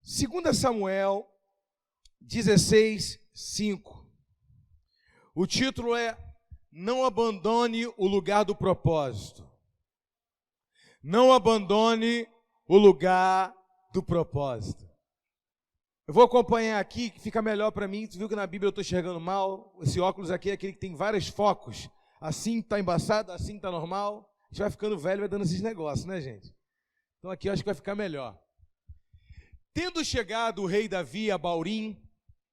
2 Samuel 16:5. O título é Não abandone o lugar do propósito. Não abandone o lugar do propósito. Eu vou acompanhar aqui, que fica melhor para mim. Tu viu que na Bíblia eu estou enxergando mal? Esse óculos aqui é aquele que tem vários focos. Assim está embaçado, assim está normal. A gente vai ficando velho, vai dando esses negócios, né, gente? Então aqui eu acho que vai ficar melhor. Tendo chegado o rei Davi a Baurim,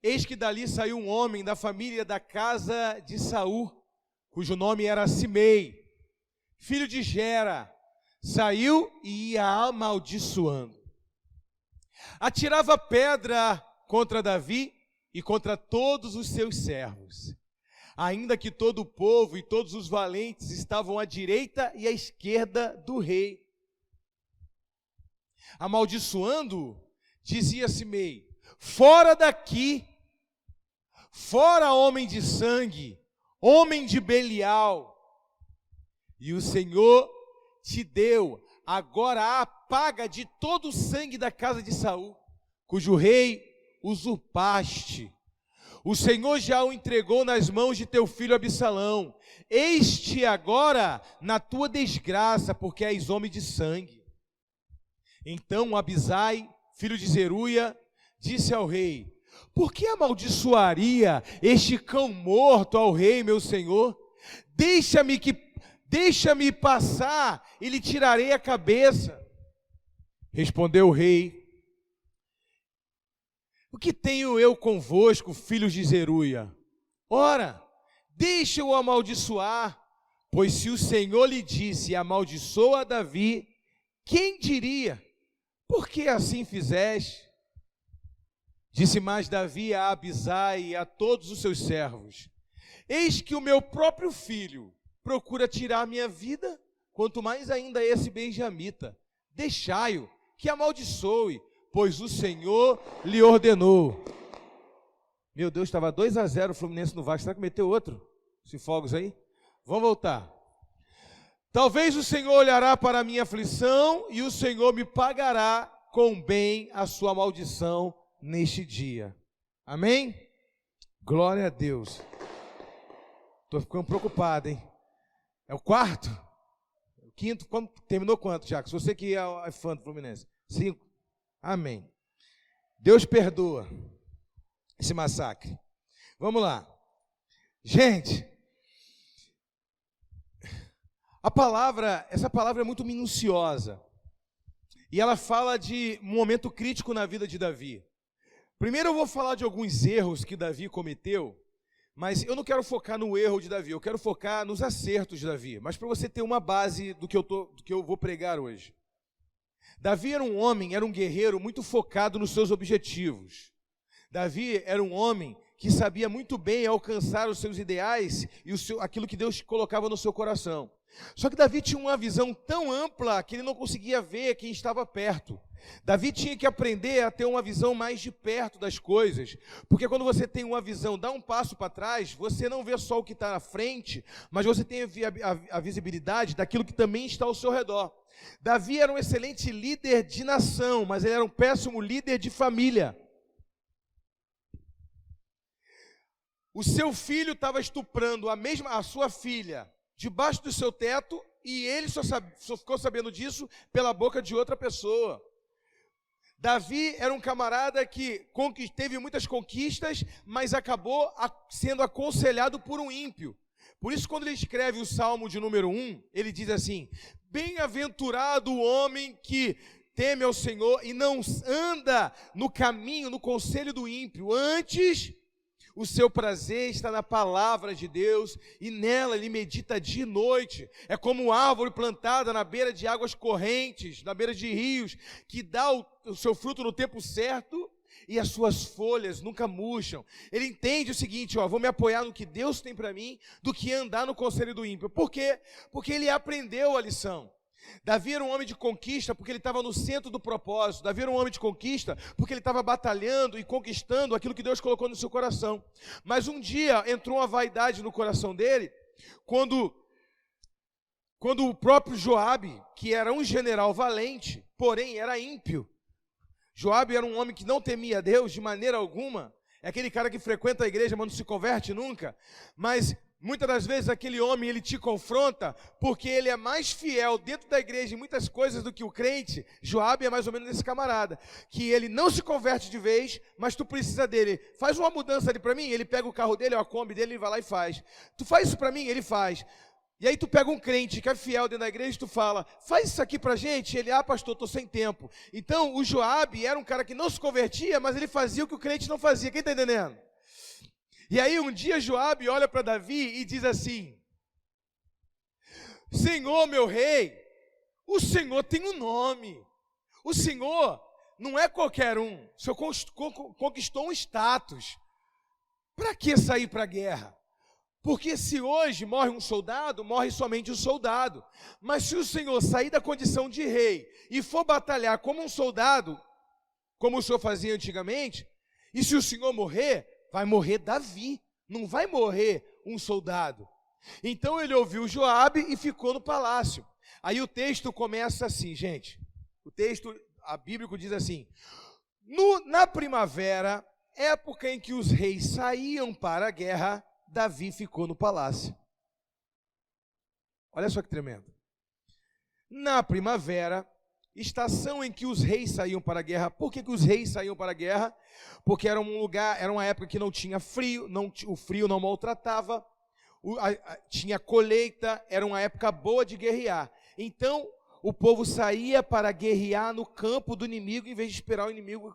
eis que dali saiu um homem da família da casa de Saul, cujo nome era Simei, filho de Gera. Saiu e ia amaldiçoando. Atirava pedra contra Davi e contra todos os seus servos, ainda que todo o povo e todos os valentes estavam à direita e à esquerda do rei. Amaldiçoando, dizia Simei: fora daqui, fora homem de sangue, homem de Belial. E o Senhor te deu agora a paga de todo o sangue da casa de Saul, cujo rei usurpaste. O Senhor já o entregou nas mãos de teu filho Absalão. Eis-te agora na tua desgraça, porque és homem de sangue. Então Abisai, filho de Zeruia, disse ao rei: por que amaldiçoaria este cão morto ao rei, meu senhor? Deixa-me passar e lhe tirarei a cabeça. Respondeu o rei: o que tenho eu convosco, filhos de Zeruia? Ora, deixa-o amaldiçoar, pois se o Senhor lhe disse: amaldiçoa Davi, quem diria: por que assim fizeste? Disse mais Davi a Abisai e a todos os seus servos: eis que o meu próprio filho procura tirar minha vida, quanto mais ainda esse benjamita. Deixai-o, que amaldiçoe, pois o Senhor lhe ordenou. Meu Deus, estava 2-0 o Fluminense no Vasco. Será que meteu outro? Se fogos aí? Vamos voltar. Talvez o Senhor olhará para a minha aflição e o Senhor me pagará com bem a sua maldição neste dia. Amém? Glória a Deus. Estou ficando preocupado, hein? É o quarto? O quinto? Terminou quanto, Jacques? Você que é fã do Fluminense. 5. Amém. Deus perdoa esse massacre. Vamos lá. Gente, essa palavra é muito minuciosa. E ela fala de um momento crítico na vida de Davi. Primeiro eu vou falar de alguns erros que Davi cometeu, mas eu não quero focar no erro de Davi, eu quero focar nos acertos de Davi. Mas para você ter uma base do que eu vou pregar hoje. Davi era um homem, era um guerreiro muito focado nos seus objetivos. Davi era um homem que sabia muito bem alcançar os seus ideais e aquilo que Deus colocava no seu coração. Só que Davi tinha uma visão tão ampla que ele não conseguia ver quem estava perto. Davi tinha que aprender a ter uma visão mais de perto das coisas, porque quando você tem uma visão, dá um passo para trás, você não vê só o que está na frente, mas você tem a visibilidade daquilo que também está ao seu redor. Davi era um excelente líder de nação, mas ele era um péssimo líder de família. O seu filho estava estuprando a sua filha debaixo do seu teto, e ele só ficou sabendo disso pela boca de outra pessoa. Davi era um camarada que teve muitas conquistas, mas acabou sendo aconselhado por um ímpio. Por isso, quando ele escreve o Salmo de número 1, ele diz assim: bem-aventurado o homem que teme ao Senhor e não anda no caminho, no conselho do ímpio. Antes, o seu prazer está na palavra de Deus, e nela ele medita dia e noite. É como árvore plantada na beira de águas correntes, na beira de rios, que dá o seu fruto no tempo certo, e as suas folhas nunca murcham. Ele entende o seguinte: vou me apoiar no que Deus tem para mim, do que andar no conselho do ímpio. Por quê? Porque ele aprendeu a lição. Davi era um homem de conquista porque ele estava no centro do propósito. Davi era um homem de conquista porque ele estava batalhando e conquistando aquilo que Deus colocou no seu coração. Mas um dia entrou uma vaidade no coração dele, quando o próprio Joabe, que era um general valente, porém era ímpio, Joabe era um homem que não temia a Deus de maneira alguma. É aquele cara que frequenta a igreja, mas não se converte nunca. Mas muitas das vezes aquele homem, ele te confronta porque ele é mais fiel dentro da igreja em muitas coisas do que o crente. Joabe é mais ou menos esse camarada, que ele não se converte de vez, mas tu precisa dele. Faz uma mudança ali para mim, ele pega o carro dele, a Kombi dele, ele vai lá e faz. Tu faz isso para mim, ele faz. E aí tu pega um crente que é fiel dentro da igreja e tu fala, faz isso aqui pra gente. Ele, pastor, estou sem tempo. Então o Joabe era um cara que não se convertia, mas ele fazia o que o crente não fazia. Quem está entendendo? E aí um dia Joabe olha para Davi e diz assim, Senhor meu rei, o Senhor tem um nome. O Senhor não é qualquer um. O Senhor conquistou um status. Para que sair para a guerra? Porque se hoje morre um soldado, morre somente um soldado. Mas se o Senhor sair da condição de rei e for batalhar como um soldado, como o Senhor fazia antigamente, e se o Senhor morrer, vai morrer Davi, não vai morrer um soldado. Então ele ouviu Joabe e ficou no palácio. Aí o texto começa assim, gente. O texto bíblico diz assim, na primavera, época em que os reis saíam para a guerra, Davi ficou no palácio. Olha só que tremendo. Na primavera, estação em que os reis saíam para a guerra. Por que os reis saíam para a guerra? Porque era um lugar, era uma época que não tinha frio, o frio não maltratava, tinha colheita, era uma época boa de guerrear. Então, o povo saía para guerrear no campo do inimigo, em vez de esperar o inimigo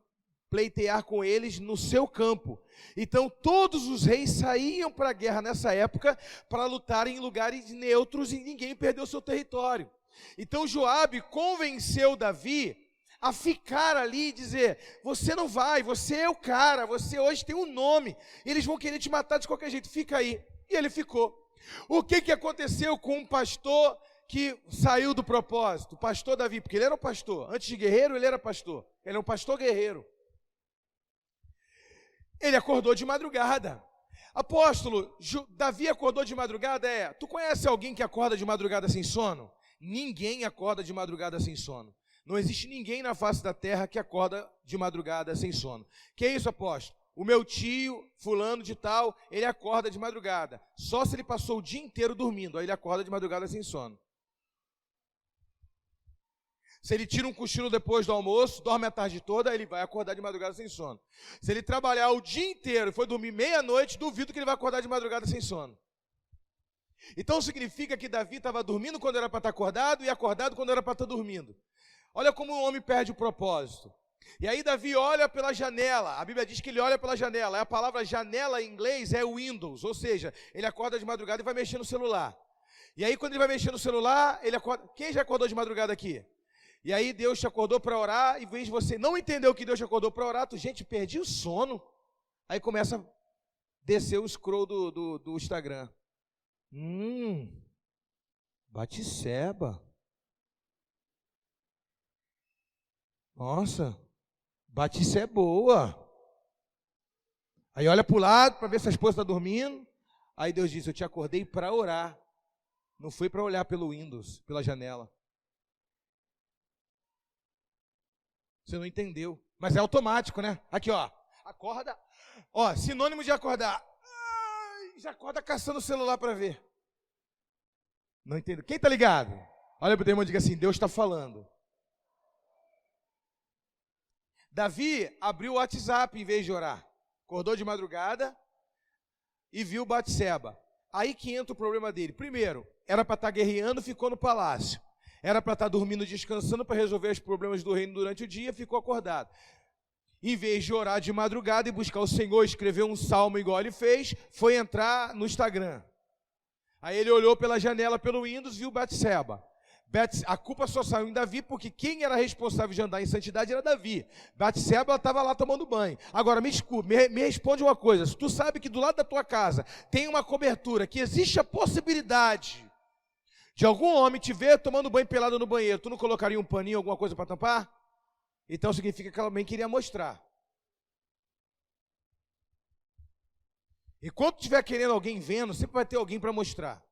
pleitear com eles no seu campo. Então todos os reis saíam para a guerra nessa época para lutar em lugares neutros e ninguém perdeu seu território. Então Joabe convenceu Davi a ficar ali e dizer, você não vai, você é o cara, você hoje tem um nome, eles vão querer te matar de qualquer jeito, fica aí. E ele ficou. O que aconteceu com um pastor que saiu do propósito? O pastor Davi, porque ele era um pastor, antes de guerreiro ele era pastor, ele é um pastor guerreiro. Ele acordou de madrugada. Apóstolo, Davi acordou de madrugada? Tu conhece alguém que acorda de madrugada sem sono? Ninguém acorda de madrugada sem sono. Não existe ninguém na face da terra que acorda de madrugada sem sono. Que é isso, apóstolo? O meu tio, fulano de tal, ele acorda de madrugada. Só se ele passou o dia inteiro dormindo, aí ele acorda de madrugada sem sono. Se ele tira um cochilo depois do almoço, dorme a tarde toda, ele vai acordar de madrugada sem sono. Se ele trabalhar o dia inteiro e for dormir meia-noite, duvido que ele vai acordar de madrugada sem sono. Então significa que Davi estava dormindo quando era para estar acordado e acordado quando era para estar dormindo. Olha como o homem perde o propósito. E aí Davi olha pela janela, a Bíblia diz que ele olha pela janela, a palavra janela em inglês é Windows, ou seja, ele acorda de madrugada e vai mexer no celular. E aí quando ele vai mexer no celular, ele acorda. Quem já acordou de madrugada aqui? E aí Deus te acordou para orar, e em vez de você não entender o que Deus te acordou para orar, gente, perdi o sono. Aí começa a descer o scroll do Instagram. Batseba. Nossa, Batseba é boa. Aí olha para o lado para ver se a esposa está dormindo. Aí Deus diz, eu te acordei para orar. Não foi para olhar pelo Windows, pela janela. Você não entendeu, mas é automático, né? Aqui, ó, acorda, ó, sinônimo de acordar. Já acorda caçando o celular para ver. Não entendo. Quem está ligado? Olha para o teu irmão e diga assim, Deus está falando. Davi abriu o WhatsApp em vez de orar. Acordou de madrugada e viu Batseba. Aí que entra o problema dele. Primeiro, era para estar guerreando, ficou no palácio. Era para estar dormindo, descansando, para resolver os problemas do reino durante o dia, ficou acordado. Em vez de orar de madrugada e buscar o Senhor, escrever um salmo igual ele fez, foi entrar no Instagram. Aí ele olhou pela janela, pelo Windows, viu Batseba. A culpa só saiu em Davi, porque quem era responsável de andar em santidade era Davi. Batseba estava lá tomando banho. Agora, me responde uma coisa. Se tu sabe que do lado da tua casa tem uma cobertura, que existe a possibilidade de algum homem te ver tomando banho pelado no banheiro, tu não colocaria um paninho, alguma coisa para tampar? Então significa que ela também queria mostrar. Enquanto estiver querendo alguém vendo, sempre vai ter alguém para mostrar.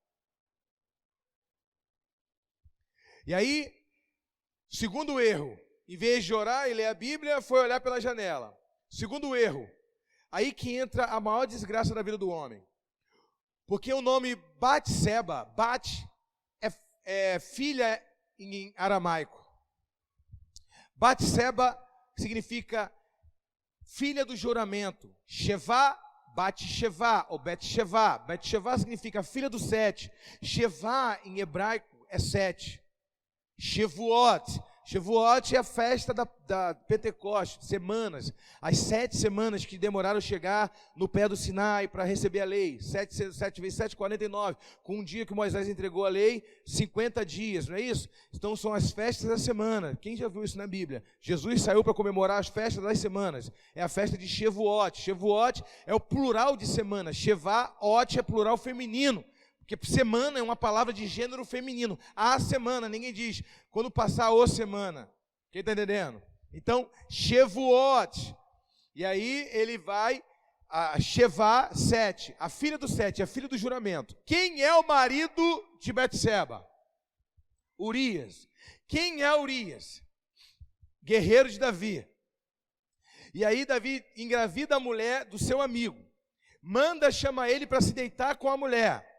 E aí, segundo erro, em vez de orar e ler a Bíblia, foi olhar pela janela. Segundo erro, aí que entra a maior desgraça da vida do homem. Porque o nome Batseba, Bat é filha em aramaico. Batseba significa filha do juramento. Shevá, Bat-Shevá, ou Bet-Shevá. Bet-Shevá significa filha do 7. Shevá, em hebraico, é 7. Shavuot. Shavuot é a festa da Pentecostes, semanas. As 7 semanas que demoraram a chegar no pé do Sinai para receber a lei. 7 vezes 7, 49. Com um dia que Moisés entregou a lei, 50 dias, não é isso? Então são as festas da semana. Quem já viu isso na Bíblia? Jesus saiu para comemorar as festas das semanas. É a festa de Shavuot. Shavuot é o plural de semana. Shevaot é plural feminino. Porque semana é uma palavra de gênero feminino. A semana, ninguém diz, quando passar a semana. Quem está entendendo? Então, Shavuot. E aí ele vai, a Shevá, 7. A filha do 7, a filha do juramento. Quem é o marido de Betseba? Urias. Quem é Urias? Guerreiro de Davi. E aí Davi engravida a mulher do seu amigo. Manda chamar ele para se deitar com a mulher.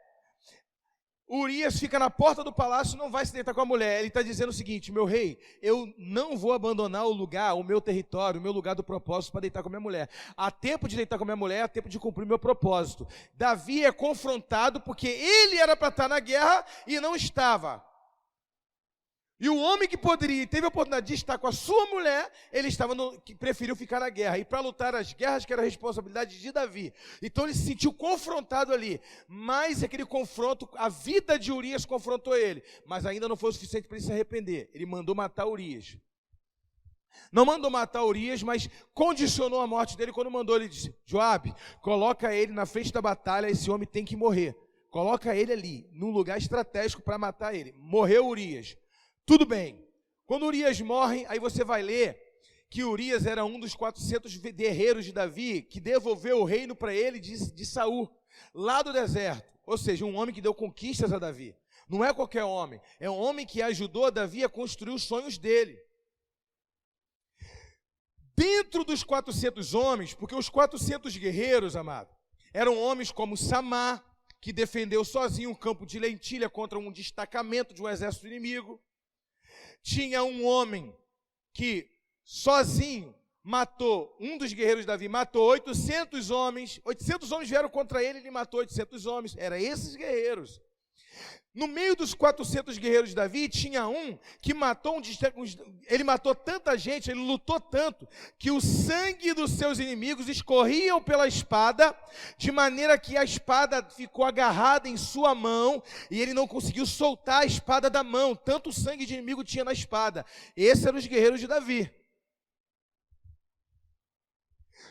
Urias fica na porta do palácio e não vai se deitar com a mulher. Ele está dizendo o seguinte: meu rei, eu não vou abandonar o lugar, o meu território, o meu lugar do propósito para deitar com a minha mulher. Há tempo de deitar com a minha mulher, há tempo de cumprir o meu propósito. Davi é confrontado porque ele era para estar na guerra e não estava. E o homem que poderia e teve a oportunidade de estar com a sua mulher, ele que preferiu ficar na guerra. E para lutar as guerras, que era a responsabilidade de Davi. Então ele se sentiu confrontado ali. Mas aquele confronto, a vida de Urias confrontou ele. Mas ainda não foi o suficiente para ele se arrepender. Ele mandou matar Urias. Não mandou matar Urias, mas condicionou a morte dele quando mandou. Ele disse: Joabe, coloca ele na frente da batalha, esse homem tem que morrer. Coloca ele ali, num lugar estratégico para matar ele. Morreu Urias. Tudo bem. Quando Urias morre, aí você vai ler que Urias era um dos 400 guerreiros de Davi que devolveu o reino para ele de Saul, lá do deserto. Ou seja, um homem que deu conquistas a Davi. Não é qualquer homem, é um homem que ajudou Davi a construir os sonhos dele. Dentro dos 400 homens, porque os 400 guerreiros, amado, eram homens como Samá, que defendeu sozinho um campo de lentilha contra um destacamento de um exército inimigo. Tinha um homem que sozinho matou, um dos guerreiros de Davi matou 800 homens. 800 homens vieram contra ele, ele matou 800 homens. Eram esses guerreiros. No meio dos 400 guerreiros de Davi, tinha um que matou ele matou tanta gente, ele lutou tanto, que o sangue dos seus inimigos escorriam pela espada, de maneira que a espada ficou agarrada em sua mão, e ele não conseguiu soltar a espada da mão, tanto sangue de inimigo tinha na espada. Esses eram os guerreiros de Davi.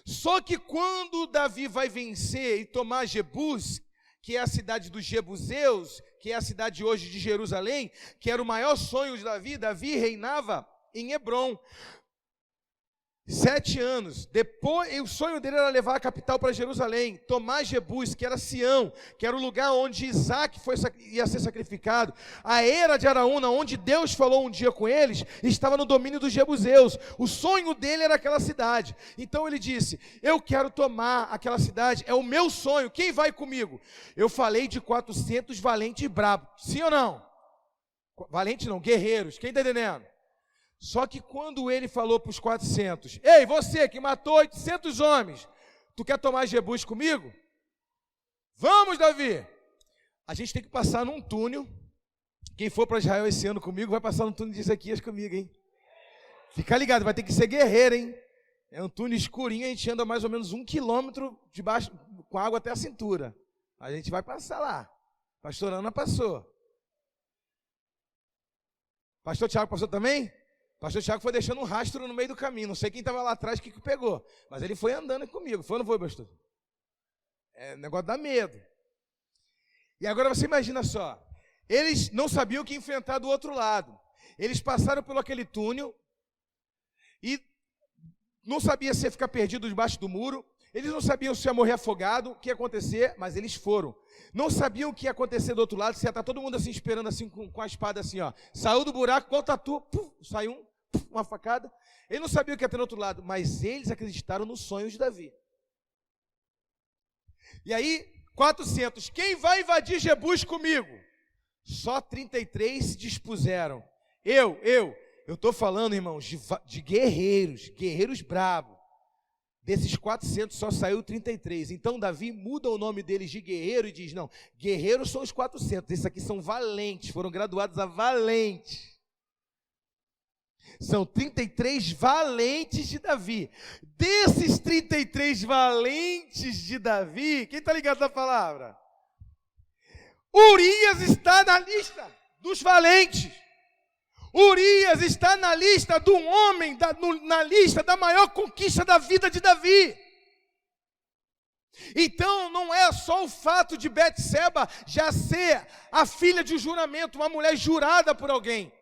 Só que quando Davi vai vencer e tomar Jebus, que é a cidade dos Jebuseus, que é a cidade hoje de Jerusalém, que era o maior sonho de Davi. Davi reinava em Hebrom 7 anos. Depois, o sonho dele era levar a capital para Jerusalém, tomar Jebus, que era Sião, que era o lugar onde Isaac ia ser sacrificado. A era de Araúna, onde Deus falou um dia com eles, estava no domínio dos Jebuseus. O sonho dele era aquela cidade. Então ele disse: eu quero tomar aquela cidade, é o meu sonho, quem vai comigo? Eu falei de 400 valentes e brabos, sim ou não? Valente não, guerreiros, quem está entendendo? Só que quando ele falou para os 400, ei, você que matou 800 homens, tu quer tomar Jebus comigo? Vamos, Davi! A gente tem que passar num túnel. Quem for para Israel esse ano comigo, vai passar no túnel de Ezequias comigo, hein? Fica ligado, vai ter que ser guerreiro, hein? É um túnel escurinho, a gente anda mais ou menos 1 quilômetro debaixo, com água até a cintura. A gente vai passar lá. Pastor Ana passou. Pastor Tiago passou também? Pastor Tiago foi deixando um rastro no meio do caminho. Não sei quem estava lá atrás que pegou. Mas ele foi andando comigo. Foi ou não foi, pastor? É negócio dá medo. E agora você imagina só. Eles não sabiam o que enfrentar do outro lado. Eles passaram pelo aquele túnel e não sabia se ia ficar perdido debaixo do muro. Eles não sabiam se ia morrer afogado, o que ia acontecer, mas eles foram. Não sabiam o que ia acontecer do outro lado, se ia estar todo mundo assim esperando assim com a espada assim, ó. Saiu do buraco, qual tatu? Puf, saiu um, uma facada. Ele não sabia o que ia ter no outro lado, mas eles acreditaram no sonho de Davi. E aí, 400, quem vai invadir Jebus comigo? Só 33 se dispuseram. Eu estou falando, irmãos, de guerreiros bravos. Desses 400 só saiu 33. Então Davi muda o nome deles de guerreiro e diz, não, guerreiros são os 400, esses aqui são valentes, foram graduados a valentes. São 33 valentes de Davi. Desses 33 valentes de Davi, quem está ligado na palavra? Urias está na lista dos valentes. Urias está na lista do homem, na lista da maior conquista da vida de Davi. Então não é só o fato de Betseba já ser a filha de um juramento, uma mulher jurada por alguém.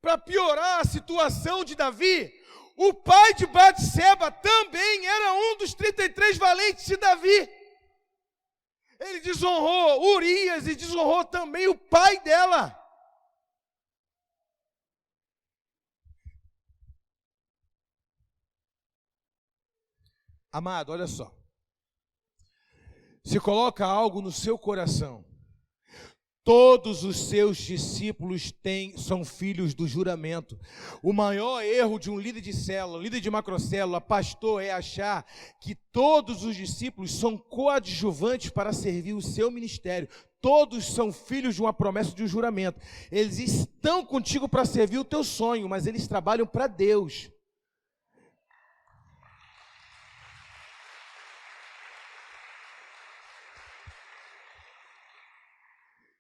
Para piorar a situação de Davi, o pai de Betseba também era um dos 33 valentes de Davi. Ele desonrou Urias e desonrou também o pai dela. Amado, olha só. Se coloca algo no seu coração. Todos os seus discípulos são filhos do juramento. O maior erro de um líder de célula, líder de macrocélula, pastor, é achar que todos os discípulos são coadjuvantes para servir o seu ministério. Todos são filhos de uma promessa de um juramento. Eles estão contigo para servir o teu sonho, mas eles trabalham para Deus.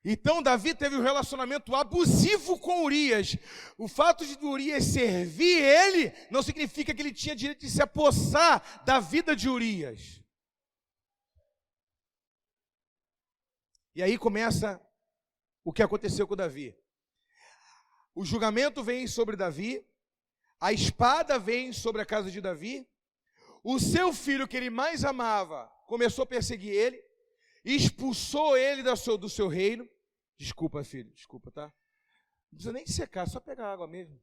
Então Davi teve um relacionamento abusivo com Urias. O fato de Urias servir ele não significa que ele tinha direito de se apossar da vida de Urias. E aí começa o que aconteceu com Davi. O julgamento vem sobre Davi, a espada vem sobre a casa de Davi, o seu filho que ele mais amava começou a perseguir ele, expulsou ele do seu reino. Desculpa, filho, desculpa, tá? Não precisa nem secar, só pegar água mesmo.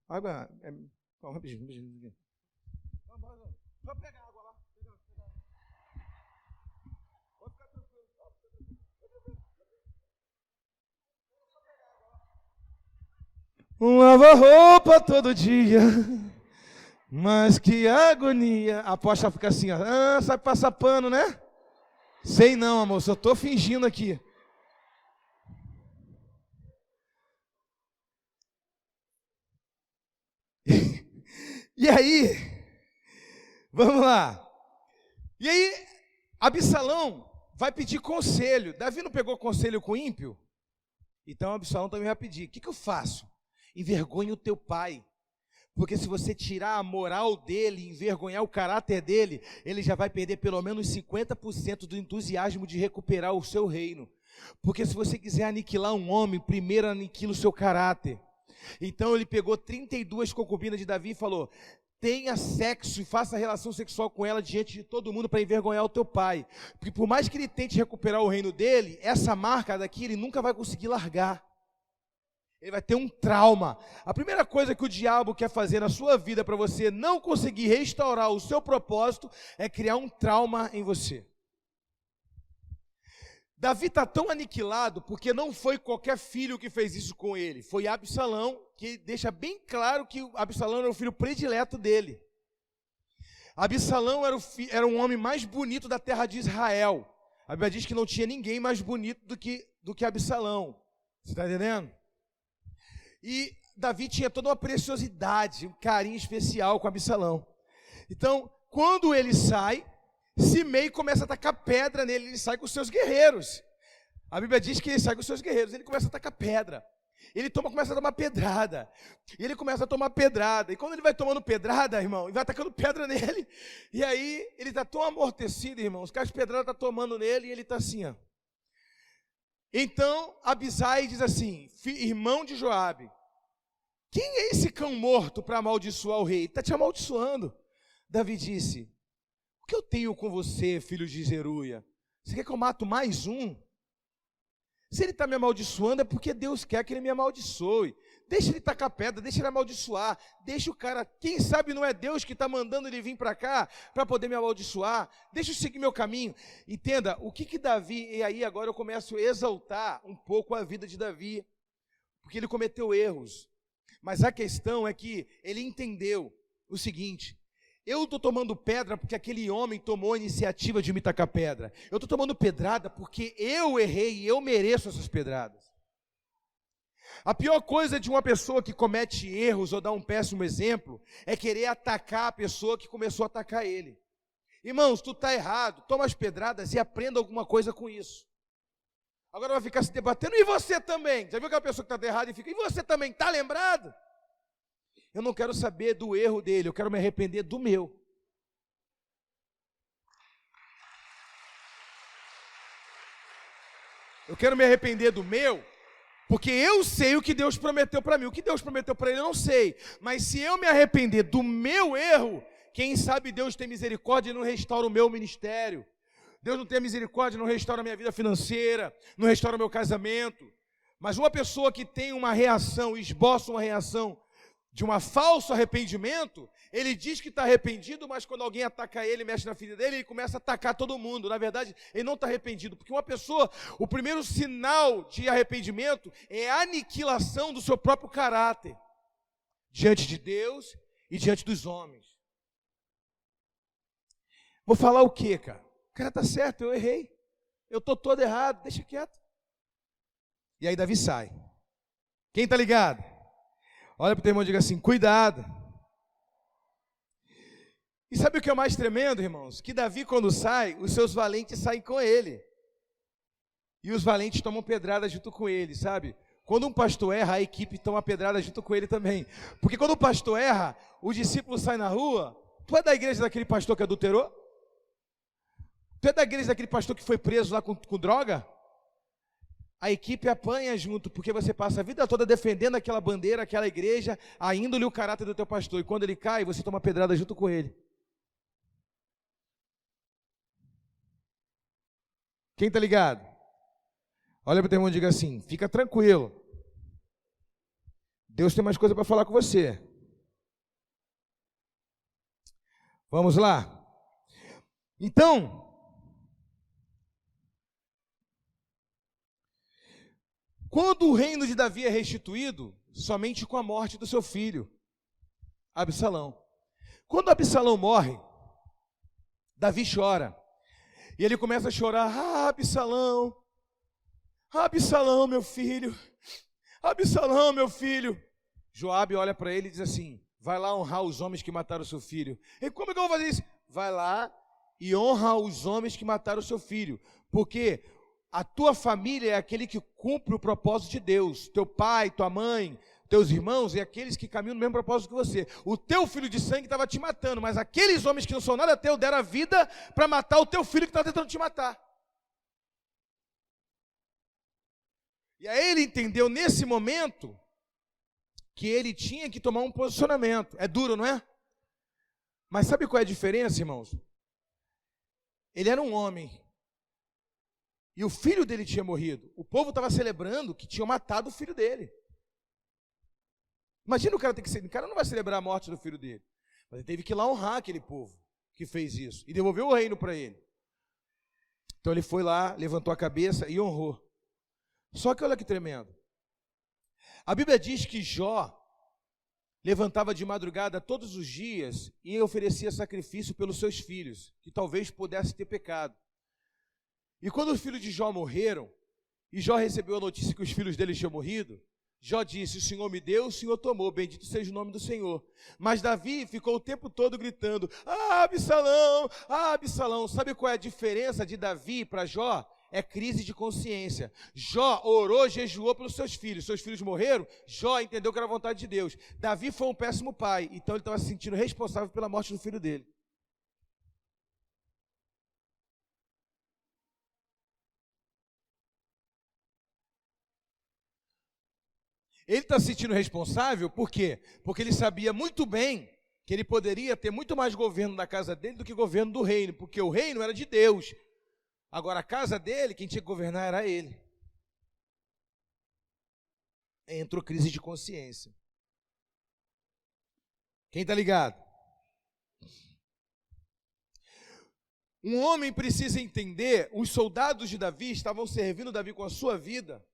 Água é... Não, rapidinho. Só pegar água lá. Pode ficar tranquilo. Lava roupa todo dia, mas que agonia. A aposta fica assim, ó. Ah, sabe passar pano, né? Sei não, amor, só estou fingindo aqui. E aí, vamos lá. E aí, Absalão vai pedir conselho. Davi não pegou conselho com o ímpio? Então Absalão também vai pedir. O que eu faço? Envergonhe o teu pai. Porque se você tirar a moral dele, envergonhar o caráter dele, ele já vai perder pelo menos 50% do entusiasmo de recuperar o seu reino. Porque se você quiser aniquilar um homem, primeiro aniquila o seu caráter. Então ele pegou 32 concubinas de Davi e falou: tenha sexo e faça relação sexual com ela diante de todo mundo para envergonhar o teu pai. Porque por mais que ele tente recuperar o reino dele, essa marca daqui ele nunca vai conseguir largar. Ele vai ter um trauma. A primeira coisa que o diabo quer fazer na sua vida para você não conseguir restaurar o seu propósito é criar um trauma em você. Davi está tão aniquilado porque não foi qualquer filho que fez isso com ele. Foi Absalão, que deixa bem claro que Absalão era o filho predileto dele. Absalão era um homem mais bonito da terra de Israel. A Bíblia diz que não tinha ninguém mais bonito do que Absalão. Você está entendendo? E Davi tinha toda uma preciosidade, um carinho especial com Absalão. Então, quando ele sai, Simei começa a tacar pedra nele, ele sai com os seus guerreiros. A Bíblia diz que ele sai com os seus guerreiros, ele começa a tacar pedra. Ele começa a tomar pedrada. E ele começa a tomar pedrada. E quando ele vai tomando pedrada, irmão, ele vai atacando pedra nele. E aí, ele está tão amortecido, irmãos, que as pedradas estão tomando nele e ele está assim, ó. Então, Abisai diz assim, irmão de Joabe: quem é esse cão morto para amaldiçoar o rei? Ele está te amaldiçoando. Davi disse: o que eu tenho com você, filho de Zeruia? Você quer que eu mato mais um? Se ele está me amaldiçoando é porque Deus quer que ele me amaldiçoe. Deixa ele tacar pedra, deixa ele amaldiçoar, deixa o cara, quem sabe não é Deus que está mandando ele vir para cá, para poder me amaldiçoar, deixa eu seguir meu caminho. Entenda, o que Davi, e aí agora eu começo a exaltar um pouco a vida de Davi, porque ele cometeu erros, mas a questão é que ele entendeu o seguinte: eu estou tomando pedra porque aquele homem tomou a iniciativa de me tacar pedra. Eu estou tomando pedrada porque eu errei e eu mereço essas pedradas. A pior coisa de uma pessoa que comete erros ou dá um péssimo exemplo é querer atacar a pessoa que começou a atacar ele. Irmãos, tu está errado, toma as pedradas e aprenda alguma coisa com isso. Agora vai ficar se debatendo, e você também? Já viu aquela pessoa que está errada e fica, e você também, está lembrado? Eu não quero saber do erro dele, eu quero me arrepender do meu. Eu quero me arrepender do meu, porque eu sei o que Deus prometeu para mim. O que Deus prometeu para ele eu não sei, mas se eu me arrepender do meu erro, quem sabe Deus tem misericórdia e não restaura o meu ministério. Deus não tem misericórdia e não restaura a minha vida financeira, não restaura o meu casamento. Mas uma pessoa que tem uma reação, esboça uma reação de um falso arrependimento, ele diz que está arrependido, mas quando alguém ataca ele, mexe na ferida dele, ele começa a atacar todo mundo. Na verdade, ele não está arrependido, porque uma pessoa, o primeiro sinal de arrependimento é a aniquilação do seu próprio caráter, diante de Deus e diante dos homens. Vou falar o quê, cara? O cara está certo, eu errei, eu estou todo errado, deixa quieto. E aí Davi sai. Quem está ligado? Olha para o teu irmão e diga assim, cuidado. E sabe o que é o mais tremendo, irmãos? Que Davi, quando sai, os seus valentes saem com ele. E os valentes tomam pedrada junto com ele, sabe? Quando um pastor erra, a equipe toma pedrada junto com ele também. Porque quando o pastor erra, o discípulo sai na rua. Tu é da igreja daquele pastor que adulterou? Tu é da igreja daquele pastor que foi preso lá com droga? A equipe apanha junto, porque você passa a vida toda defendendo aquela bandeira, aquela igreja, a índole e o caráter do teu pastor. E quando ele cai, você toma pedrada junto com ele. Quem está ligado? Olha para o teu irmão e diga assim, fica tranquilo. Deus tem mais coisa para falar com você. Vamos lá? Então, quando o reino de Davi é restituído, somente com a morte do seu filho, Absalão. Quando Absalão morre, Davi chora. E ele começa a chorar, Absalão, Absalão, meu filho, Absalão, meu filho. Joabe olha para ele e diz assim, vai lá honrar os homens que mataram o seu filho. E como é que eu vou fazer isso? Vai lá e honra os homens que mataram o seu filho, porque a tua família é aquele que cumpre o propósito de Deus. Teu pai, tua mãe, teus irmãos é aqueles que caminham no mesmo propósito que você. O teu filho de sangue estava te matando, mas aqueles homens que não são nada teu deram a vida para matar o teu filho que estava tentando te matar. E aí ele entendeu nesse momento que ele tinha que tomar um posicionamento. É duro, não é? Mas sabe qual é a diferença, irmãos? Ele era um homem. E o filho dele tinha morrido. O povo estava celebrando que tinham matado o filho dele. Imagina o cara ter que ser. O cara não vai celebrar a morte do filho dele. Mas ele teve que ir lá honrar aquele povo que fez isso. E devolveu o reino para ele. Então ele foi lá, levantou a cabeça e honrou. Só que olha que tremendo. A Bíblia diz que Jó levantava de madrugada todos os dias e oferecia sacrifício pelos seus filhos, que talvez pudesse ter pecado. E quando os filhos de Jó morreram, e Jó recebeu a notícia que os filhos dele tinham morrido, Jó disse, o Senhor me deu, o Senhor tomou, bendito seja o nome do Senhor. Mas Davi ficou o tempo todo gritando, Absalão, Absalão. Sabe qual é a diferença de Davi para Jó? É crise de consciência. Jó orou, jejuou pelos seus filhos morreram, Jó entendeu que era a vontade de Deus. Davi foi um péssimo pai, então ele estava se sentindo responsável pela morte do filho dele. Ele está se sentindo responsável, por quê? Porque ele sabia muito bem que ele poderia ter muito mais governo da casa dele do que governo do reino, porque o reino era de Deus. Agora a casa dele, quem tinha que governar era ele. entrou crise de consciência. Quem está ligado? Um homem precisa entender, os soldados de Davi estavam servindo Davi com a sua vida,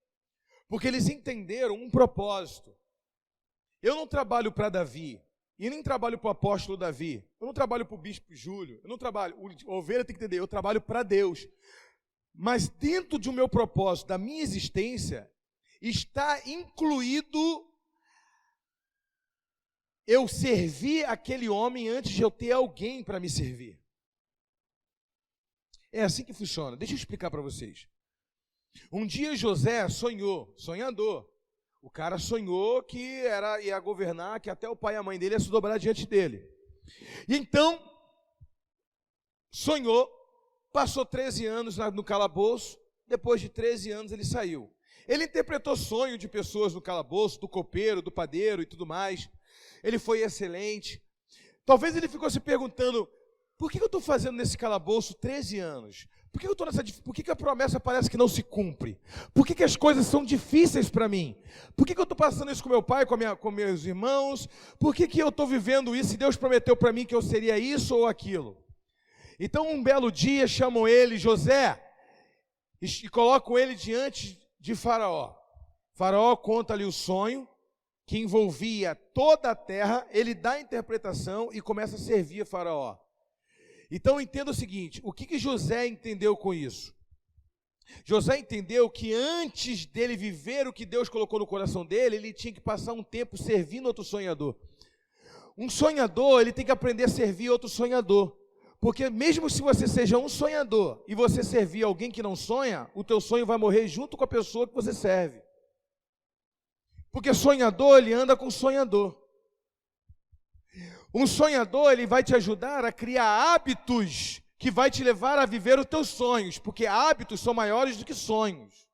porque eles entenderam um propósito. Eu não trabalho para Davi, e nem trabalho para o apóstolo Davi, eu não trabalho para o bispo Júlio, eu não trabalho, o ovelha tem que entender, eu trabalho para Deus. Mas dentro do meu propósito, da minha existência, está incluído eu servir aquele homem antes de eu ter alguém para me servir. É assim que funciona. Deixa eu explicar para vocês. Um dia José sonhou, sonhador. O cara sonhou que ia governar, que até o pai e a mãe dele iam se dobrar diante dele. E então, sonhou, passou 13 anos no calabouço, depois de 13 anos ele saiu. Ele interpretou sonho de pessoas no calabouço, do copeiro, do padeiro e tudo mais. Ele foi excelente. Talvez ele ficou se perguntando, por que eu estou fazendo nesse calabouço 13 anos? Por que a promessa parece que não se cumpre? Por que as coisas são difíceis para mim? Por que eu estou passando isso com meu pai, com meus irmãos? Por que eu estou vivendo isso e Deus prometeu para mim que eu seria isso ou aquilo? Então um belo dia chamam ele, José, e colocam ele diante de Faraó. Faraó conta-lhe o sonho, que envolvia toda a terra, ele dá a interpretação e começa a servir a Faraó. Então entenda o seguinte, o que José entendeu com isso? José entendeu que antes dele viver o que Deus colocou no coração dele, ele tinha que passar um tempo servindo outro sonhador. Um sonhador, ele tem que aprender a servir outro sonhador. Porque mesmo se você seja um sonhador e você servir alguém que não sonha, o teu sonho vai morrer junto com a pessoa que você serve. Porque sonhador, ele anda com sonhador. Um sonhador, ele vai te ajudar a criar hábitos que vai te levar a viver os teus sonhos, porque hábitos são maiores do que sonhos.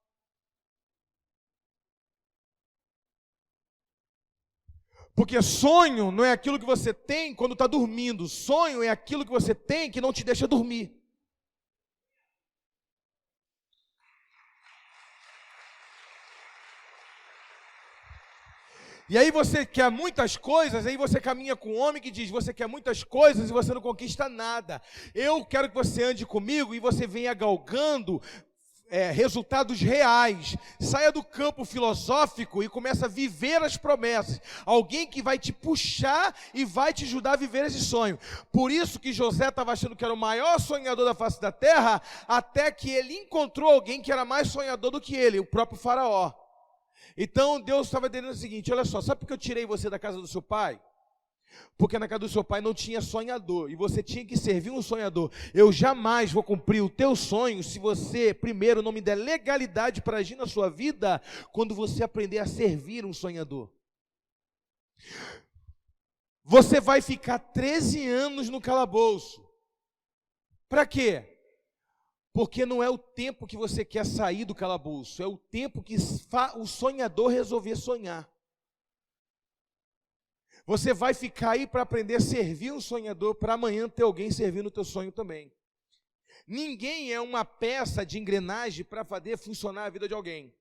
Porque sonho não é aquilo que você tem quando está dormindo, sonho é aquilo que você tem que não te deixa dormir. E aí você quer muitas coisas, aí você caminha com um homem que diz, você quer muitas coisas e você não conquista nada. Eu quero que você ande comigo e você venha galgando resultados reais. Saia do campo filosófico e comece a viver as promessas. Alguém que vai te puxar e vai te ajudar a viver esse sonho. Por isso que José estava achando que era o maior sonhador da face da terra, até que ele encontrou alguém que era mais sonhador do que ele, o próprio Faraó. Então Deus estava dizendo o seguinte, olha só, sabe por que eu tirei você da casa do seu pai? Porque na casa do seu pai não tinha sonhador, e você tinha que servir um sonhador. Eu jamais vou cumprir o teu sonho se você, primeiro, não me der legalidade para agir na sua vida, quando você aprender a servir um sonhador. Você vai ficar 13 anos no calabouço. Para quê? Porque não é o tempo que você quer sair do calabouço, é o tempo que o sonhador resolver sonhar. Você vai ficar aí para aprender a servir um sonhador, para amanhã ter alguém servindo o teu sonho também. Ninguém é uma peça de engrenagem para fazer funcionar a vida de alguém.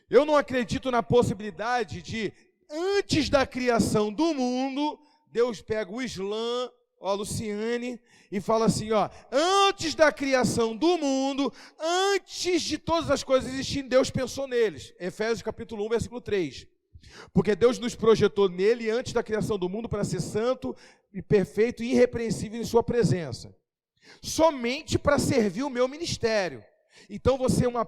Eu não acredito na possibilidade de, antes da criação do mundo, Deus pega o Islã, a Luciane, e fala assim, antes da criação do mundo, antes de todas as coisas existirem, Deus pensou neles. Efésios capítulo 1, versículo 3. Porque Deus nos projetou nele antes da criação do mundo para ser santo e perfeito e irrepreensível em sua presença. Somente para servir o meu ministério. Então você é uma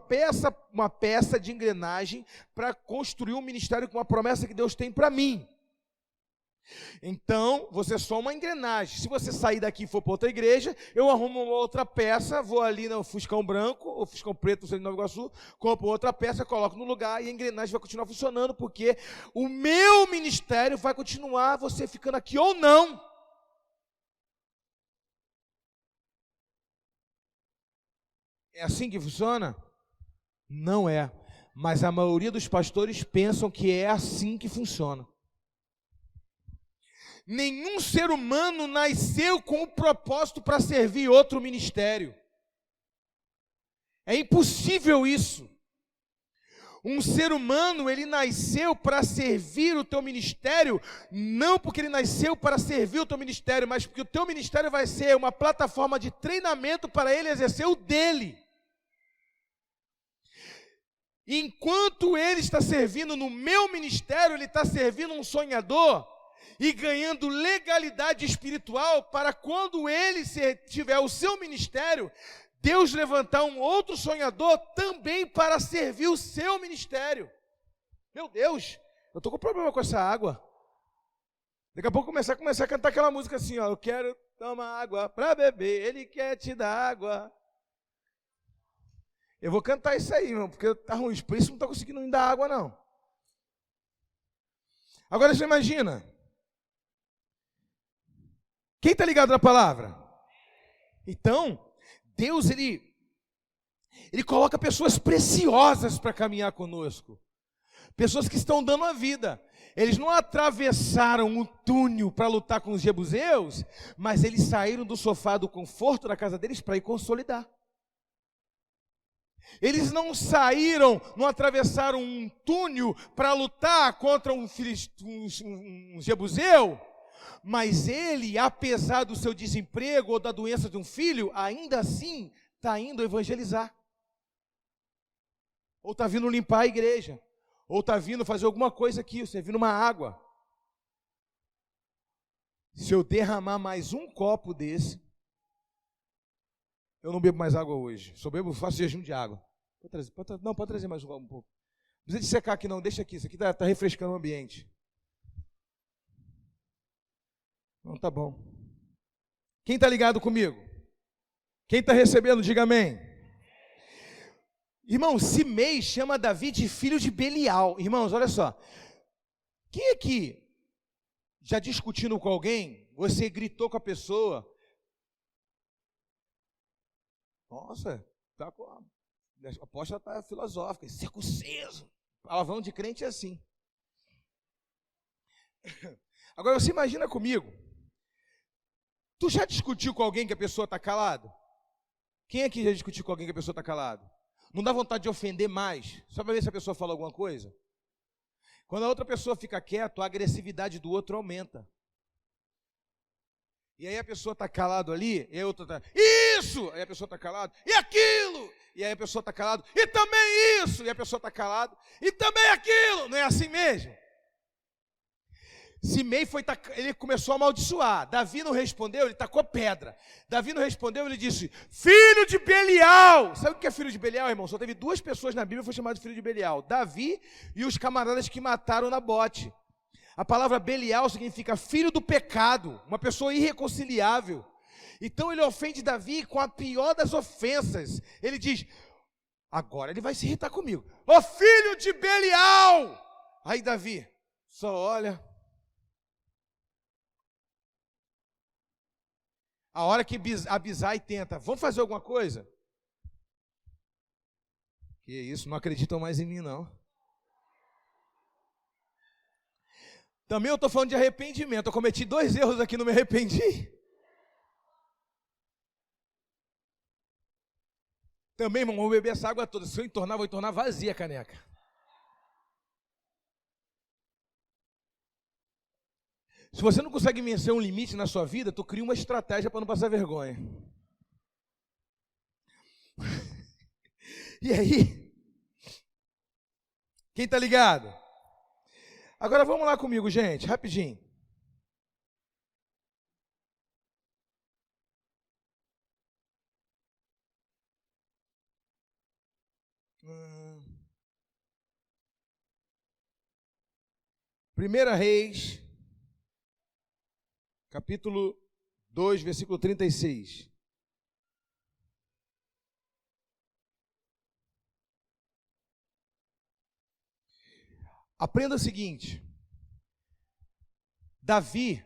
peça de engrenagem para construir um ministério com uma promessa que Deus tem para mim. Então, você é só uma engrenagem. Se você sair daqui e for para outra igreja, eu arrumo uma outra peça, vou ali no Fuscão branco, ou Fuscão preto, não sei, de Nova Iguaçu, compro outra peça, coloco no lugar e a engrenagem vai continuar funcionando, porque o meu ministério vai continuar, você ficando aqui ou não. É assim que funciona? Não é. Mas a maioria dos pastores pensam que é assim que funciona. Nenhum ser humano nasceu com o propósito para servir outro ministério. É impossível isso. Um ser humano, ele nasceu para servir o teu ministério, não porque ele nasceu para servir o teu ministério, mas porque o teu ministério vai ser uma plataforma de treinamento para ele exercer o dele. Enquanto ele está servindo no meu ministério, ele está servindo um sonhador e ganhando legalidade espiritual para quando ele tiver o seu ministério, Deus levantar um outro sonhador também para servir o seu ministério. Meu Deus, eu estou com problema com essa água. Daqui a pouco começar a cantar aquela música assim, ó, eu quero tomar água para beber, ele quer te dar água. Eu vou cantar isso aí, irmão, porque tá ruim, por isso não está conseguindo me dar água, não. Agora você imagina, quem está ligado na palavra? Então, Deus, ele coloca pessoas preciosas para caminhar conosco. Pessoas que estão dando a vida. Eles não atravessaram o túnel para lutar com os jebuseus, mas eles saíram do sofá do conforto da casa deles para ir consolidar. Eles não saíram, não atravessaram um túnel para lutar contra um jebuseu, mas ele, apesar do seu desemprego ou da doença de um filho, ainda assim está indo evangelizar. Ou está vindo limpar a igreja. Ou está vindo fazer alguma coisa aqui, servindo uma água. Se eu derramar mais um copo desse, eu não bebo mais água hoje. Só bebo, faço jejum de água. Pode trazer mais um pouco. Não precisa de secar aqui não, deixa aqui. Isso aqui está refrescando o ambiente. Não, tá bom. Quem está ligado comigo? Quem está recebendo, diga amém. Irmão, Simei chama Davi de filho de Belial. Irmãos, olha só. Quem aqui, já discutindo com alguém, você gritou com a pessoa? Nossa, tá com a aposta está filosófica, circunciso. Palavrão de crente é assim. Agora você imagina comigo. Tu já discutiu com alguém que a pessoa está calado? Quem aqui já discutiu com alguém que a pessoa está calado? Não dá vontade de ofender mais? Só para ver se a pessoa fala alguma coisa? Quando a outra pessoa fica quieta, a agressividade do outro aumenta. E aí a pessoa está calado ali, e a outra está, isso! Aí a pessoa está calado, e aquilo! E aí a pessoa está calado, e também isso! E a pessoa está calado, e também aquilo! Não é assim mesmo? Simei ele começou a amaldiçoar. Davi não respondeu, ele tacou pedra. Davi não respondeu, ele disse, filho de Belial. Sabe o que é filho de Belial, irmão? Só teve duas pessoas na Bíblia que foi chamado de filho de Belial. Davi e os camaradas que mataram Nabote. A palavra Belial significa filho do pecado, uma pessoa irreconciliável. Então ele ofende Davi com a pior das ofensas. Ele diz, agora ele vai se irritar comigo. Ô filho de Belial! Aí Davi só olha. A hora que Abisai tenta, vamos fazer alguma coisa? Que isso, não acreditam mais em mim não. Também eu estou falando de arrependimento, eu cometi 2 erros aqui, não me arrependi. Também, irmão, vou beber essa água toda, se eu entornar, vou entornar vazia a caneca. Se você não consegue vencer um limite na sua vida, tu cria uma estratégia para não passar vergonha. E aí? Quem está ligado? Agora vamos lá comigo, gente, rapidinho. Primeira Reis, capítulo 2, versículo 36. Aprenda o seguinte, Davi,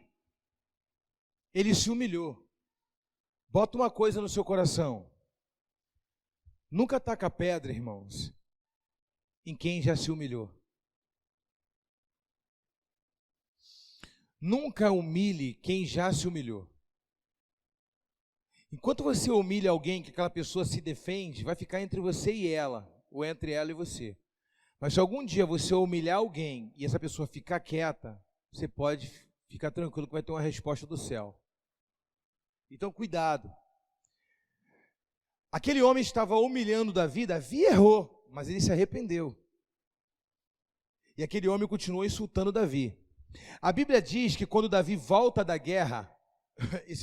ele se humilhou. Bota uma coisa no seu coração. Nunca taca pedra, irmãos, em quem já se humilhou. Nunca humilhe quem já se humilhou. Enquanto você humilha alguém que aquela pessoa se defende, vai ficar entre você e ela, ou entre ela e você. Mas se algum dia você humilhar alguém e essa pessoa ficar quieta, você pode ficar tranquilo que vai ter uma resposta do céu. Então, cuidado. Aquele homem estava humilhando Davi, Davi errou, mas ele se arrependeu. E aquele homem continuou insultando Davi. A Bíblia diz que quando Davi volta da guerra,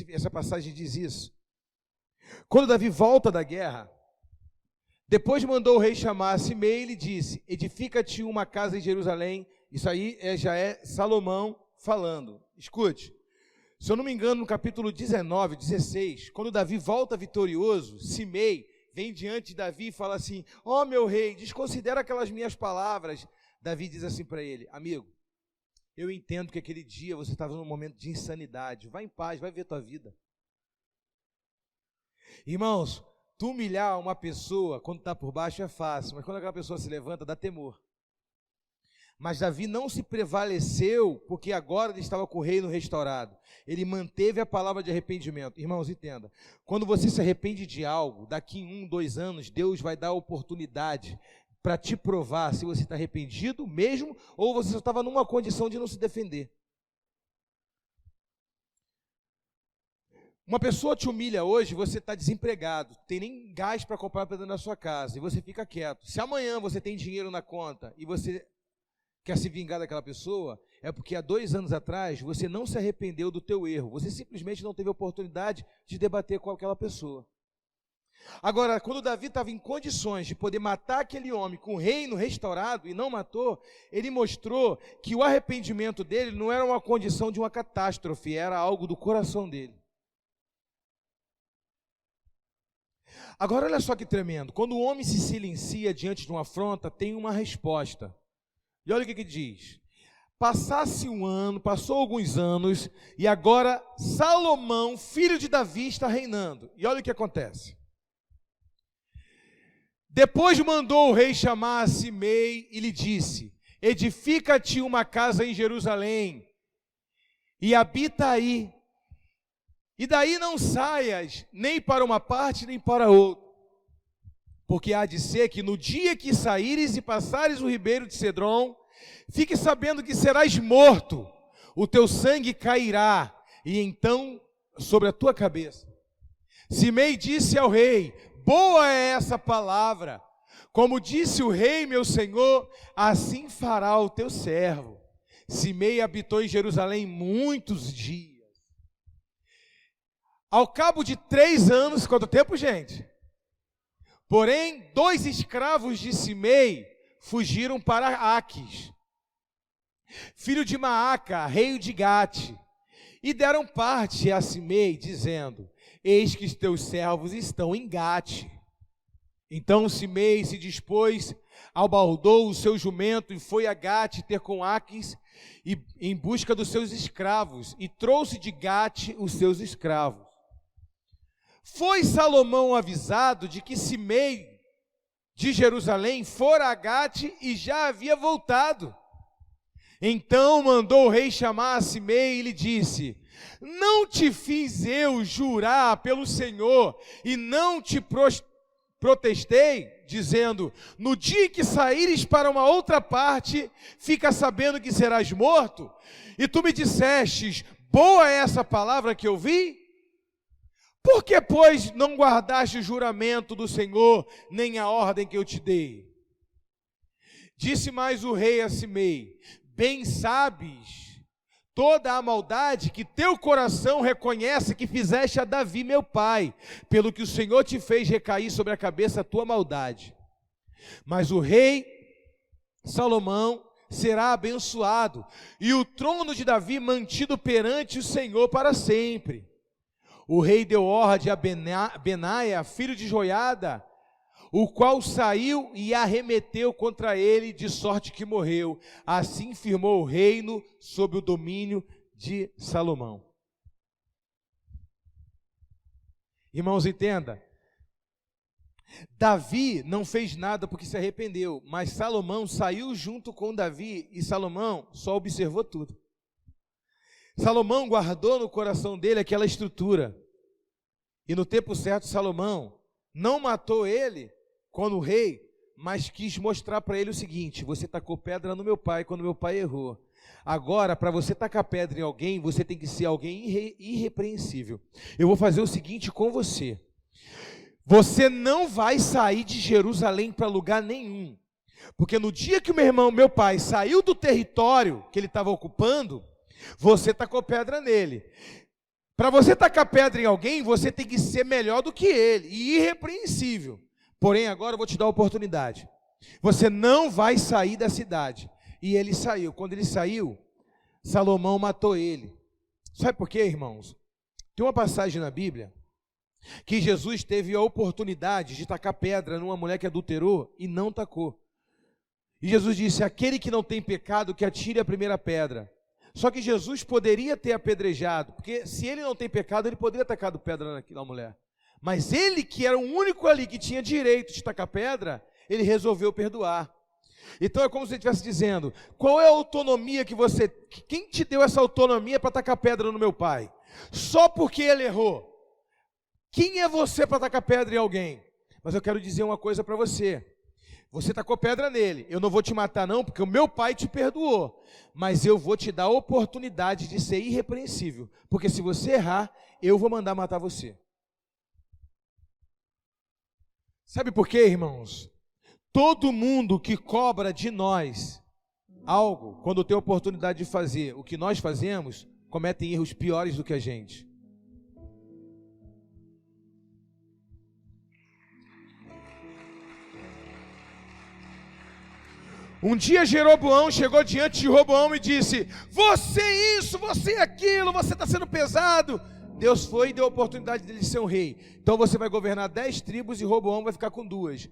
essa passagem diz isso. Quando Davi volta da guerra, depois mandou o rei chamar Simei e lhe disse: edifica-te uma casa em Jerusalém. Isso aí já é Salomão falando. Escute, se eu não me engano, no capítulo 19, 16, quando Davi volta vitorioso, Simei vem diante de Davi e fala assim: ó meu rei, desconsidera aquelas minhas palavras. Davi diz assim para ele: amigo, eu entendo que aquele dia você estava num momento de insanidade, vai em paz, vai ver tua vida. Irmãos, tu humilhar uma pessoa quando está por baixo é fácil, mas quando aquela pessoa se levanta, dá temor. Mas Davi não se prevaleceu, porque agora ele estava com o reino restaurado. Ele manteve a palavra de arrependimento. Irmãos, entenda, quando você se arrepende de algo, daqui em 1, 2 anos, Deus vai dar a oportunidade para te provar se você está arrependido mesmo, ou você só estava numa condição de não se defender. Uma pessoa te humilha hoje, você está desempregado, tem nem gás para comprar para dentro da sua casa, e você fica quieto. Se amanhã você tem dinheiro na conta, e você quer se vingar daquela pessoa, é porque há 2 anos atrás, você não se arrependeu do teu erro, você simplesmente não teve a oportunidade de debater com aquela pessoa. Agora, quando Davi estava em condições de poder matar aquele homem com o reino restaurado e não matou, ele mostrou que o arrependimento dele não era uma condição de uma catástrofe, era algo do coração dele. Agora, olha só que tremendo, quando o homem se silencia diante de uma afronta, tem uma resposta. E olha o que diz: passasse um ano, passou alguns anos, e agora Salomão, filho de Davi, está reinando. E olha o que acontece. Depois mandou o rei chamar Simei e lhe disse: edifica-te uma casa em Jerusalém e habita aí, e daí não saias nem para uma parte nem para outra, porque há de ser que no dia que saíres e passares o ribeiro de Cedron, fique sabendo que serás morto, o teu sangue cairá, e então sobre a tua cabeça. Simei disse ao rei: boa é essa palavra, como disse o rei meu senhor, assim fará o teu servo. Simei habitou em Jerusalém muitos dias. Ao cabo de 3 anos, quanto tempo, gente? Porém, 2 escravos de Simei fugiram para Aquis, filho de Maaca, rei de Gate, e deram parte a Simei, dizendo: eis que os teus servos estão em Gate. Então Simei se dispôs, albardou o seu jumento e foi a Gate ter com Aquis em busca dos seus escravos, e trouxe de Gate os seus escravos. Foi Salomão avisado de que Simei de Jerusalém fora a Gate e já havia voltado. Então mandou o rei chamar a Simei e lhe disse: não te fiz eu jurar pelo Senhor e não te protestei, dizendo: no dia que saíres para uma outra parte, fica sabendo que serás morto? E tu me dissestes: boa é essa palavra que eu vi? Por que, pois, não guardaste o juramento do Senhor, nem a ordem que eu te dei? Disse mais o rei a Simei: bem sabes toda a maldade que teu coração reconhece que fizeste a Davi meu pai, pelo que o Senhor te fez recair sobre a cabeça a tua maldade. Mas o rei Salomão será abençoado, e o trono de Davi mantido perante o Senhor para sempre. O rei deu ordem a Benaia, filho de Joiada, o qual saiu e arremeteu contra ele, de sorte que morreu. Assim firmou o reino sob o domínio de Salomão. Irmãos, entenda, Davi não fez nada porque se arrependeu, mas Salomão saiu junto com Davi, e Salomão só observou tudo. Salomão guardou no coração dele aquela estrutura, e no tempo certo Salomão não matou ele quando o rei mas quis mostrar para ele o seguinte: você tacou pedra no meu pai quando meu pai errou. Agora, para você tacar pedra em alguém, você tem que ser alguém irrepreensível. Eu vou fazer o seguinte com você: você não vai sair de Jerusalém para lugar nenhum, porque no dia que meu pai, saiu do território que ele estava ocupando, você tacou pedra nele. Para você tacar pedra em alguém, você tem que ser melhor do que ele, e irrepreensível. Porém, agora eu vou te dar a oportunidade. Você não vai sair da cidade. E ele saiu. Quando ele saiu, Salomão matou ele. Sabe por quê, irmãos? Tem uma passagem na Bíblia que Jesus teve a oportunidade de tacar pedra numa mulher que adulterou e não tacou. E Jesus disse: aquele que não tem pecado, que atire a primeira pedra. Só que Jesus poderia ter apedrejado, porque se ele não tem pecado, ele poderia ter tacado pedra naquela mulher. Mas ele, que era o único ali que tinha direito de tacar pedra, ele resolveu perdoar. Então é como se ele estivesse dizendo: qual é a autonomia que você... Quem te deu essa autonomia para tacar pedra no meu pai? Só porque ele errou. Quem é você para tacar pedra em alguém? Mas eu quero dizer uma coisa para você. Você tacou pedra nele. Eu não vou te matar não, porque o meu pai te perdoou. Mas eu vou te dar a oportunidade de ser irrepreensível. Porque se você errar, eu vou mandar matar você. Sabe por quê, irmãos? Todo mundo que cobra de nós algo, quando tem a oportunidade de fazer o que nós fazemos, cometem erros piores do que a gente. Um dia Jeroboão chegou diante de Roboão e disse: você isso, você aquilo, você está sendo pesado. Deus foi e deu a oportunidade dele ser um rei. Então você vai governar 10 tribos e Roboão vai ficar com 2.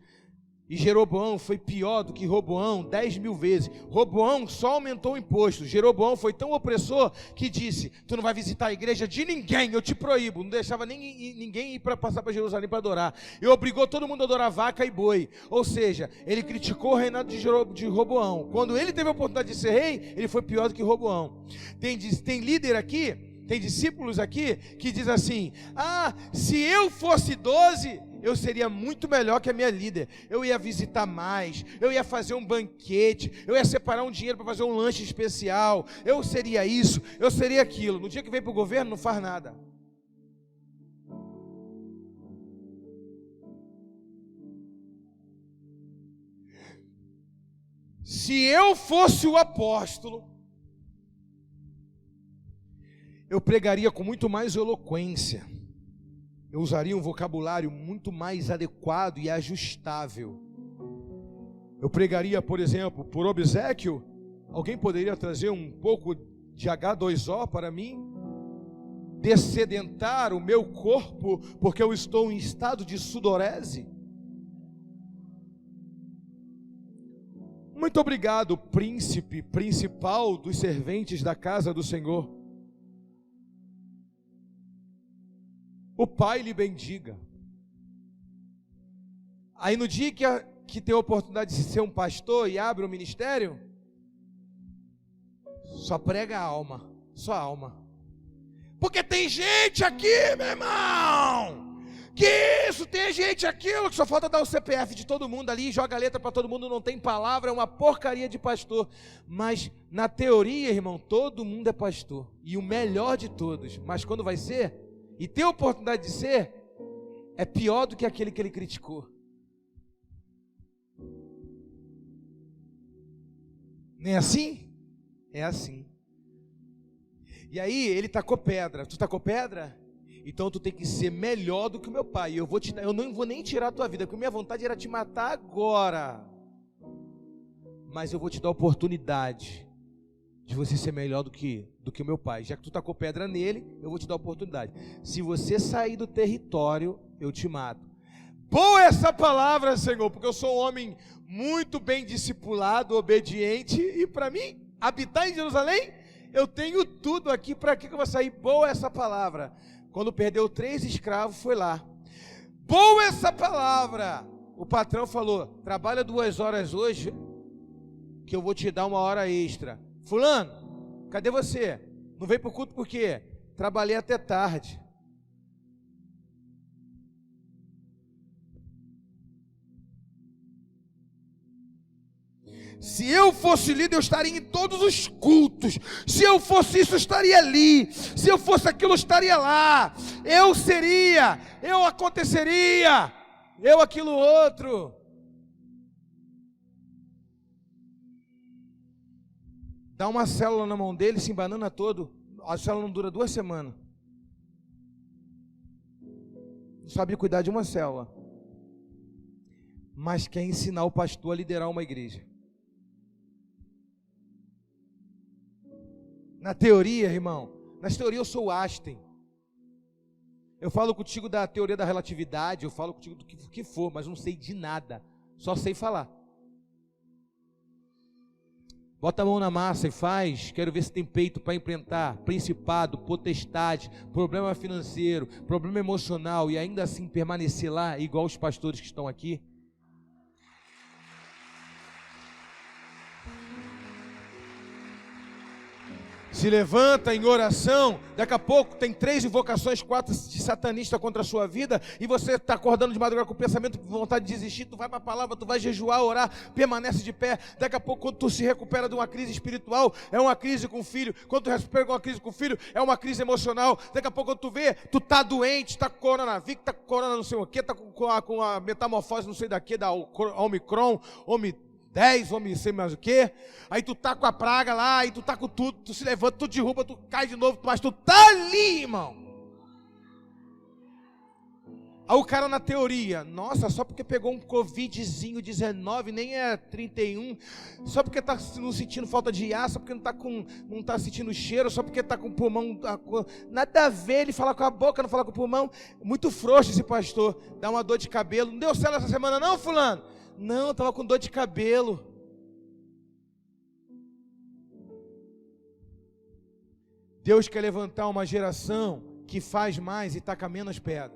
E Jeroboão foi pior do que Roboão 10.000 vezes. Roboão só aumentou o imposto. Jeroboão foi tão opressor que disse: tu não vai visitar a igreja de ninguém, eu te proíbo. Não deixava ninguém ir para passar para Jerusalém para adorar. E obrigou todo mundo a adorar vaca e boi. Ou seja, ele criticou o reinado de Roboão. Quando ele teve a oportunidade de ser rei, ele foi pior do que Roboão. Tem líder aqui, tem discípulos aqui que diz assim: se eu fosse 12, eu seria muito melhor que a minha líder. Eu ia visitar mais, eu ia fazer um banquete, eu ia separar um dinheiro para fazer um lanche especial, eu seria isso, eu seria aquilo. No dia que vem para o governo, não faz nada. Se eu fosse o apóstolo, eu pregaria com muito mais eloquência. Eu usaria um vocabulário muito mais adequado e ajustável. Eu pregaria, por exemplo, por obséquio. Alguém poderia trazer um pouco de H2O para mim? Dessedentar o meu corpo, porque eu estou em estado de sudorese? Muito obrigado, príncipe principal dos serventes da casa do Senhor. O Pai lhe bendiga. Aí no dia que tem a oportunidade de ser um pastor e abre um ministério, só prega a alma, só a alma. Porque tem gente aqui, meu irmão, que isso, tem gente aquilo, que só falta dar o CPF de todo mundo ali, joga a letra para todo mundo, não tem palavra, é uma porcaria de pastor. Mas na teoria, irmão, todo mundo é pastor, e o melhor de todos. Mas quando vai ser, e ter a oportunidade de ser, é pior do que aquele que ele criticou. Nem assim? É assim. E aí ele tacou pedra. Tu tacou pedra? Então tu tem que ser melhor do que o meu pai. Eu não vou nem tirar a tua vida, porque minha vontade era te matar agora. Mas eu vou te dar a oportunidade de você ser melhor do que o meu pai. Já que tu tacou pedra nele, eu vou te dar a oportunidade. Se você sair do território, eu te mato. Boa essa palavra, Senhor, porque eu sou um homem muito bem discipulado, obediente, e para mim, habitar em Jerusalém, eu tenho tudo aqui. Para que eu vou sair? Boa essa palavra. Quando perdeu 3 escravos, foi lá. Boa essa palavra. O patrão falou: trabalha 2 horas hoje, que eu vou te dar 1 hora extra. Fulano, cadê você? Não veio para o culto por quê? Trabalhei até tarde. Se eu fosse líder, eu estaria em todos os cultos. Se eu fosse isso, eu estaria ali. Se eu fosse aquilo, eu estaria lá. Eu seria, eu aconteceria, eu aquilo outro. Dá uma célula na mão dele, se embanana todo. A célula não dura 2 semanas. Não sabe cuidar de uma célula. Mas quer ensinar o pastor a liderar uma igreja. Na teoria, irmão, nas teorias eu sou o Einstein. Eu falo contigo da teoria da relatividade, eu falo contigo do que for, mas não sei de nada, só sei falar. Bota a mão na massa e faz, quero ver se tem peito para enfrentar principado, potestade, problema financeiro, problema emocional e ainda assim permanecer lá, igual os pastores que estão aqui. Se levanta em oração, daqui a pouco tem 3 invocações, 4 de satanista contra a sua vida, e você está acordando de madrugada com o pensamento, com vontade de desistir, tu vai para a palavra, tu vai jejuar, orar, permanece de pé. Daqui a pouco, quando tu se recupera de uma crise espiritual, é uma crise com o filho. Quando tu recupera de uma crise com o filho, é uma crise emocional. Daqui a pouco, quando tu vê, tu está doente, está com coronavírus, está com corona não sei o que, está com a metamorfose não sei daqui, da Omicron, 10, homem, sei mais o que. Aí tu tá com a praga lá, aí tu tá com tudo, tu se levanta, tu derruba, tu cai de novo, mas tu tá ali, irmão. Aí o cara na teoria, nossa, só porque pegou um Covidzinho 19, nem é 31, só porque tá não sentindo falta de ar, só porque não tá sentindo cheiro, só porque tá com o pulmão, nada a ver, ele fala com a boca, não fala com o pulmão. Muito frouxo esse pastor, dá uma dor de cabelo. Não deu célula essa semana não, fulano? Não, eu estava com dor de cabelo. Deus quer levantar uma geração que faz mais e taca menos pedra.